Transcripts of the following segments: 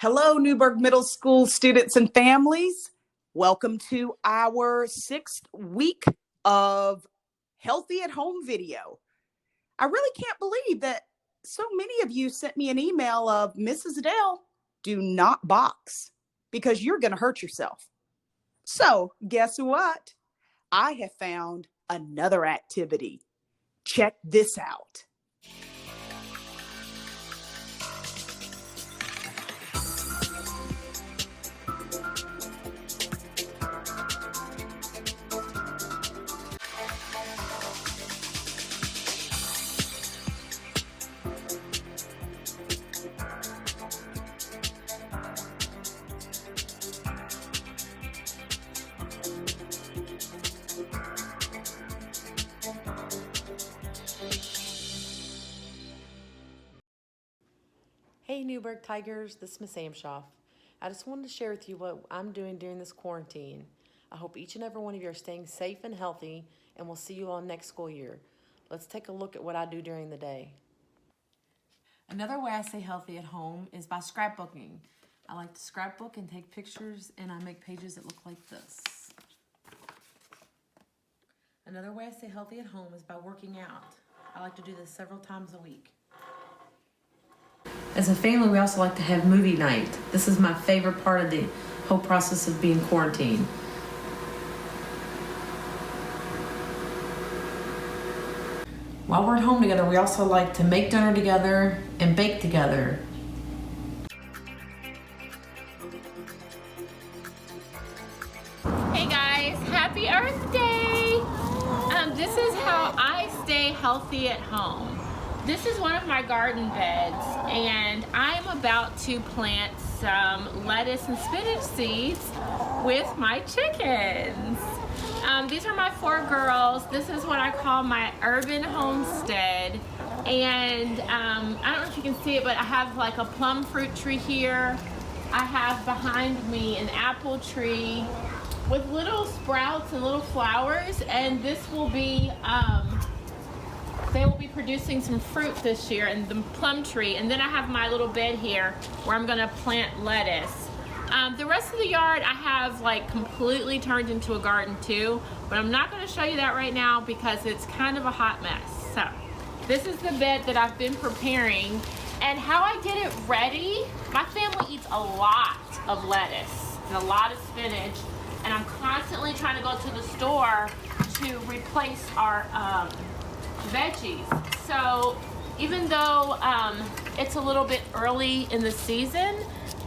Hello, Newburg Middle School students and families. Welcome to our 6th week of Healthy at Home video. I really can't believe that so many of you sent me an email of Mrs. Adele, do not box because you're going to hurt yourself. So guess what? I have found another activity. Check this out. Hey Newburg Tigers, this is Miss Amshoff. I just wanted to share with you what I'm doing during this quarantine. I hope each and every one of you are staying safe and healthy, and we'll see you all next school year. Let's take a look at what I do during the day. Another way I stay healthy at home is by scrapbooking. I like to scrapbook and take pictures, and I make pages that look like this. Another way I stay healthy at home is by working out. I like to do this several times a week. As a family, we also like to have movie night. This is my favorite part of the whole process of being quarantined. While we're at home together, we also like to make dinner together and bake together. Hey guys, happy Earth Day! This is how I stay healthy at home. This is one of my garden beds, and I'm about to plant some lettuce and spinach seeds with my chickens. These are my 4 girls. This is what I call my urban homestead. And I don't know if you can see it, but I have like a plum fruit tree here. I have behind me an apple tree with little sprouts and little flowers, and this will be they will be producing some fruit this year in the plum tree. And then I have my little bed here where I'm gonna plant lettuce. The rest of the yard I have like completely turned into a garden too, but I'm not gonna show you that right now because it's kind of a hot mess. So this is the bed that I've been preparing, and how I get it ready. My family eats a lot of lettuce and a lot of spinach, and I'm constantly trying to go to the store to replace our veggies. So even though it's a little bit early in the season,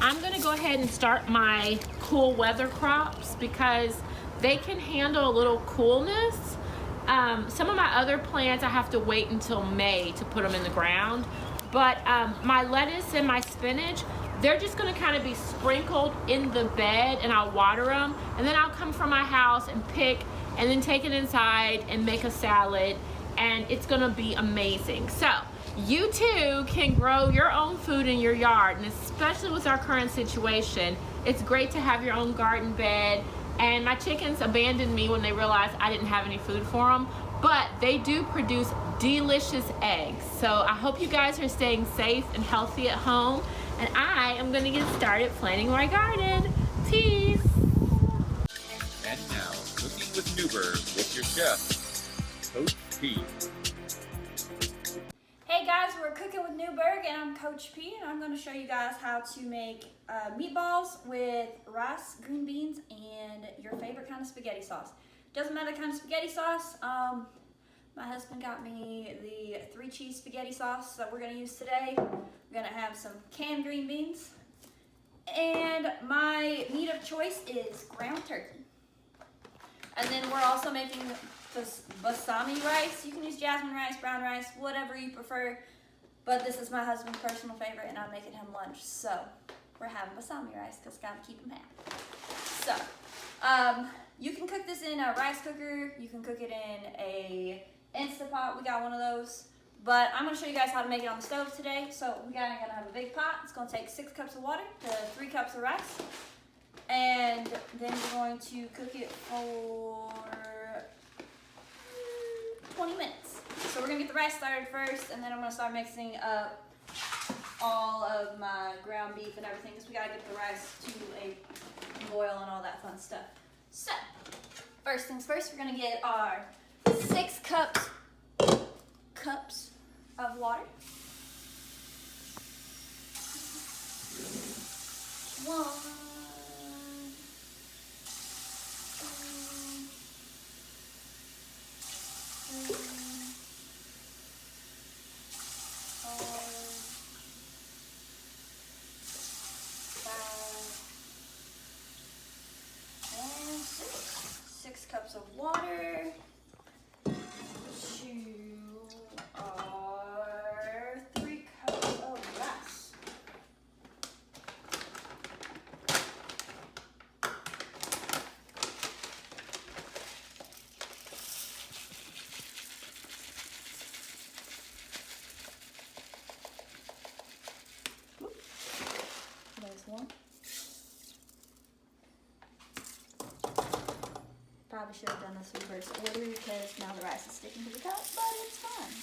I'm gonna go ahead and start my cool weather crops because they can handle a little coolness. Some of my other plants I have to wait until May to put them in the ground, but my lettuce and my spinach, they're just gonna kind of be sprinkled in the bed, and I'll water them, and then I'll come from my house and pick and then take it inside and make a salad, and it's gonna be amazing. So you too can grow your own food in your yard, and especially with our current situation, it's great to have your own garden bed. And my chickens abandoned me when they realized I didn't have any food for them, but they do produce delicious eggs. So I hope you guys are staying safe and healthy at home, and I am gonna get started planting my garden. Peace. And now, Cooking with Newburg with your chef, Coach P. Hey guys, we're Cooking with Newburg, and I'm Coach P, and I'm going to show you guys how to make meatballs with rice, green beans, and your favorite kind of spaghetti sauce. Doesn't matter the kind of spaghetti sauce. My husband got me the 3 cheese spaghetti sauce that we're going to use today. We're going to have some canned green beans, and my meat of choice is ground turkey. And then we're also making this basmati rice. You can use jasmine rice, brown rice, whatever you prefer. But this is my husband's personal favorite, and I'm making him lunch. So we're having basmati rice because gotta keep him happy. So you can cook this in a rice cooker. You can cook it in a Instapot. We got one of those. But I'm gonna show you guys how to make it on the stove today. So we're gonna have a big pot. It's gonna take 6 cups of water to 3 cups of rice. And then we're going to cook it for 20 minutes. So we're gonna get the rice started first, and then I'm gonna start mixing up all of my ground beef and everything because we gotta get the rice to a boil and all that fun stuff. So, first things first, we're gonna get our 6 cups of water. 1, 2, 3, 4, 5, and 6. 6 cups of water to our 3 cups of rice. There's one. Probably should have done this reverse order because now the rice is sticking to the cup, but it's fine.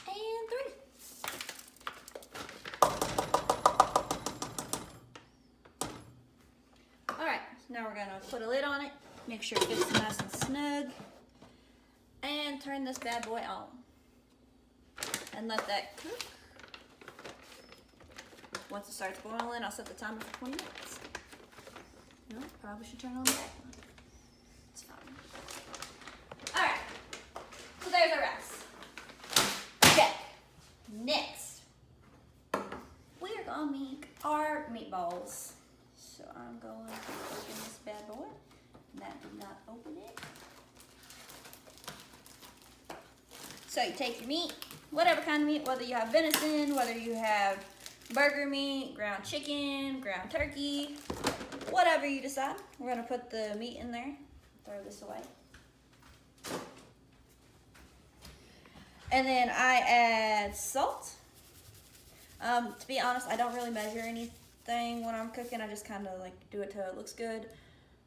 And 3. Alright, now we're gonna put a lid on it, make sure it gets nice and snug, and turn this bad boy on. And let that cook. Once it starts boiling, I'll set the timer for 20 minutes. No, probably should turn on the back one. It's fine. Alright, so there's our rice. Okay, next, we're gonna make our meatballs. So I'm going to open this bad boy. That did not open it. So you take your meat, whatever kind of meat, whether you have venison, whether you have burger meat, ground chicken, ground turkey, whatever you decide. We're gonna put the meat in there, throw this away. And then I add salt. To be honest, I don't really measure anything when I'm cooking. I just kind of like do it till it looks good.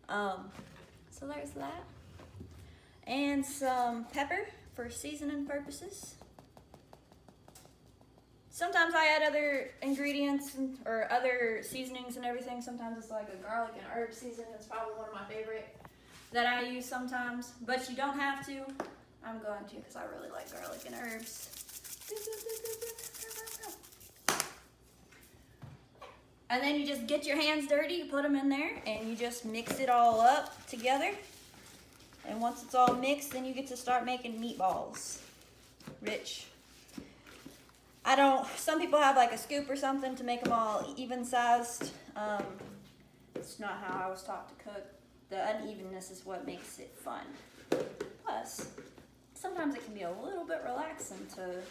So there's that. And some pepper for seasoning purposes. Sometimes I add other ingredients or other seasonings and everything. Sometimes it's like a garlic and herb seasoning. It's probably one of my favorite that I use sometimes, but you don't have to. I'm going to because I really like garlic and herbs. And then you just get your hands dirty, you put them in there, and you just mix it all up together. And once it's all mixed, then you get to start making meatballs. Rich. Some people have like a scoop or something to make them all even sized. It's not how I was taught to cook. The unevenness is what makes it fun. Plus, sometimes it can be a little bit relaxing to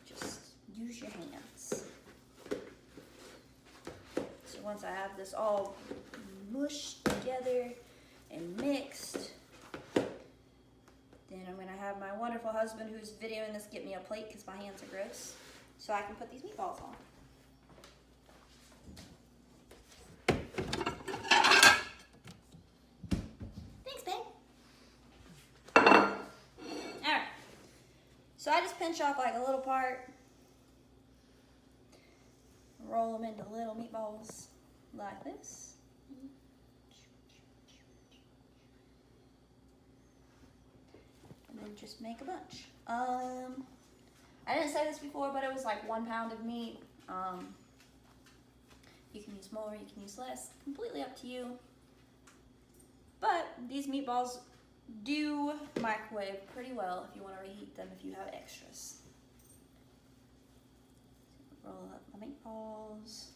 just use your hands. So once I have this all mushed together and mixed, then I'm gonna have my wonderful husband who's videoing this get me a plate because my hands are gross, so I can put these meatballs on. Thanks, babe. Alright, so I just pinch off like a little part, roll them into little meatballs like this. And then just make a bunch. I didn't say this before, but it was like 1 pound of meat. You can use more, you can use less, completely up to you. But these meatballs do microwave pretty well if you want to reheat them if you have extras. Roll up my meatballs.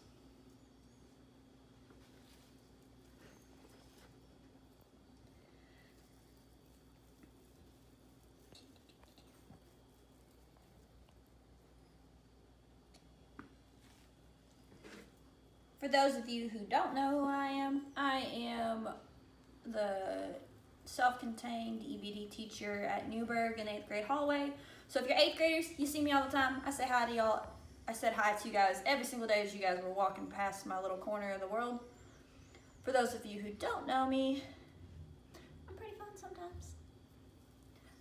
For those of you who don't know who I am the self-contained EBD teacher at Newburg in 8th grade hallway. So if you're 8th graders, you see me all the time. I say hi to y'all. I said hi to you guys every single day as you guys were walking past my little corner of the world. For those of you who don't know me, I'm pretty fun sometimes.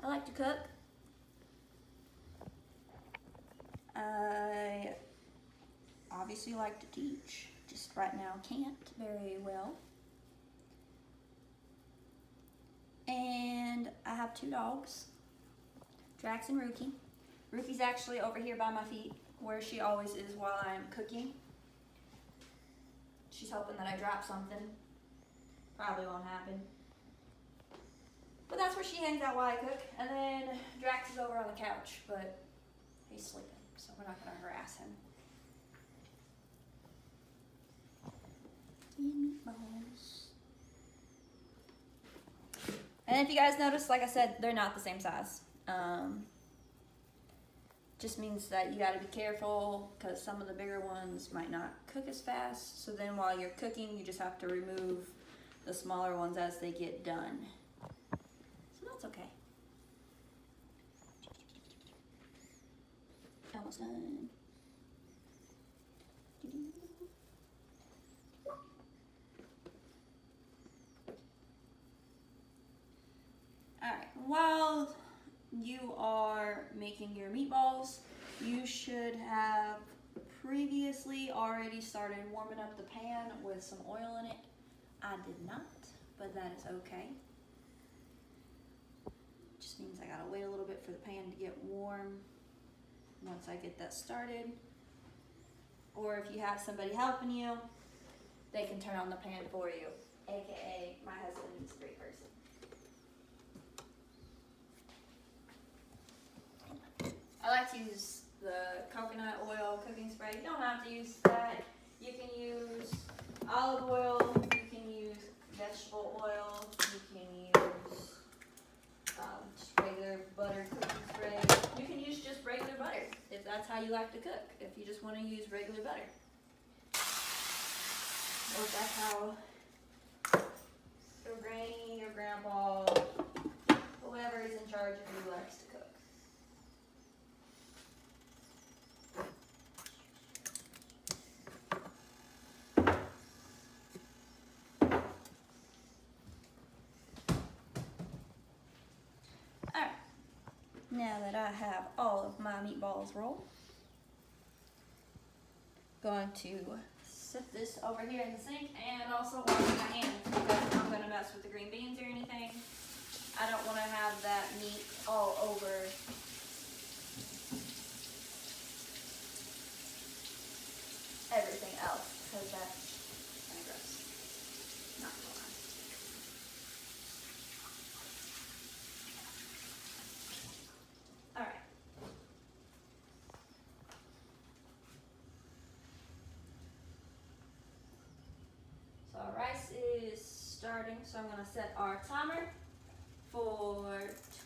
I like to cook. I obviously like to teach. Just right now can't very well. And I have 2 dogs, Drax and Rookie. Rookie's actually over here by my feet, where she always is while I am cooking. She's hoping that I drop something. Probably won't happen. But that's where she hangs out while I cook. And then Drax is over on the couch, but he's sleeping, so we're not gonna harass him. Meatballs. And if you guys notice, like I said, they're not the same size. Just means that you got to be careful because some of the bigger ones might not cook as fast. So then while you're cooking, you just have to remove the smaller ones as they get done. So that's okay. Almost done. Alright, while you are making your meatballs, you should have previously already started warming up the pan with some oil in it. I did not, but that is okay. Just means I gotta wait a little bit for the pan to get warm once I get that started. Or if you have somebody helping you, they can turn on the pan for you, aka my husband is a great person. I like to use the coconut oil cooking spray. You don't have to use that. You can use olive oil, you can use vegetable oil, you can use just regular butter cooking spray. You can use just regular butter if that's how you like to cook, if you just want to use regular butter. Or if that's how your granny, your grandpa, whoever is in charge of you likes to cook. Now that I have all of my meatballs rolled, going to set this over here in the sink and also wash my hands because I'm going to mess with the green beans or anything. I don't want to have that meat all over everything else because that's kind of gross. Not gonna lie. Alright. So our rice is starting, so I'm going to set our timer for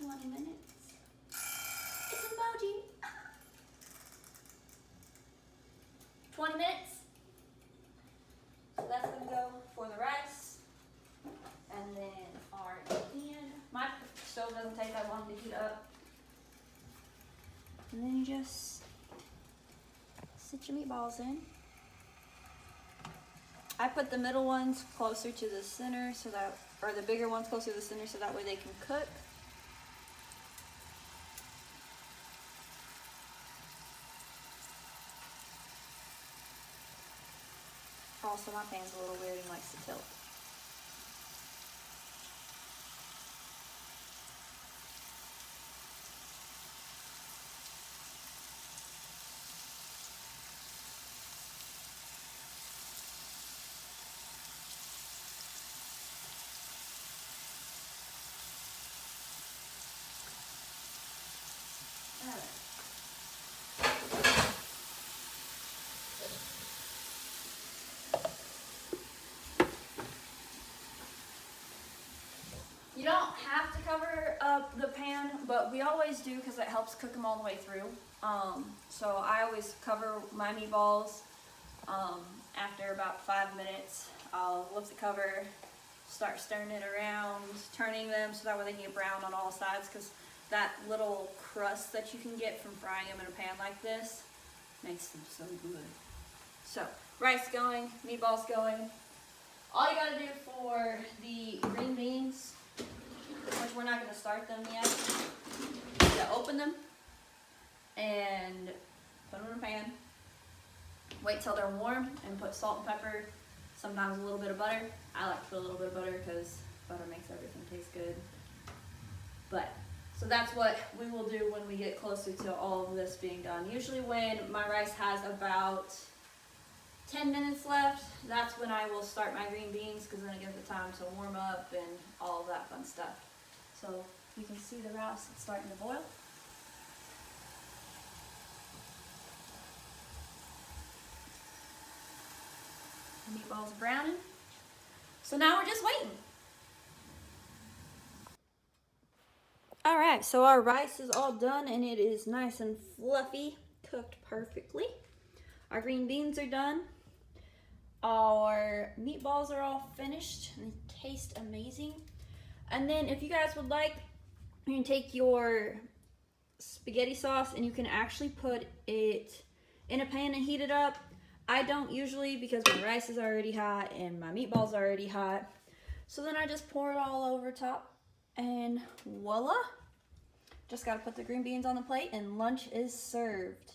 20 minutes. It's an emoji. 20 minutes. So that's going to go for the rice. And then our pan. My stove doesn't take that long to heat up. And then you just sit your meatballs in. I put the middle ones closer to the center so that, or the bigger ones closer to the center so that way they can cook. Also, my pan's a little weird and likes to tilt. You don't have to cover up the pan, but we always do because it helps cook them all the way through. So I always cover my meatballs. After about 5 minutes, I'll lift the cover, start stirring it around, turning them so that way they can get brown on all sides, because that little crust that you can get from frying them in a pan like this makes them so good. So, rice going, meatballs going. All you gotta do for the green beans, which we're not gonna start them yet, is to open them and put them in a pan. Wait till they're warm and put salt and pepper, sometimes a little bit of butter. I like to put a little bit of butter because butter makes everything taste good. But, so that's what we will do when we get closer to all of this being done. Usually when my rice has about 10 minutes left, that's when I will start my green beans, because then it gives it time to warm up and all of that fun stuff. So you can see the rice is starting to boil. The meatballs are browning. So now we're just waiting. Alright, so our rice is all done and it is nice and fluffy, cooked perfectly. Our green beans are done. Our meatballs are all finished and they taste amazing. And then if you guys would like, you can take your spaghetti sauce and you can actually put it in a pan and heat it up. I don't usually, because my rice is already hot and my meatballs are already hot. So then I just pour it all over top and voila. Just gotta put the green beans on the plate and lunch is served.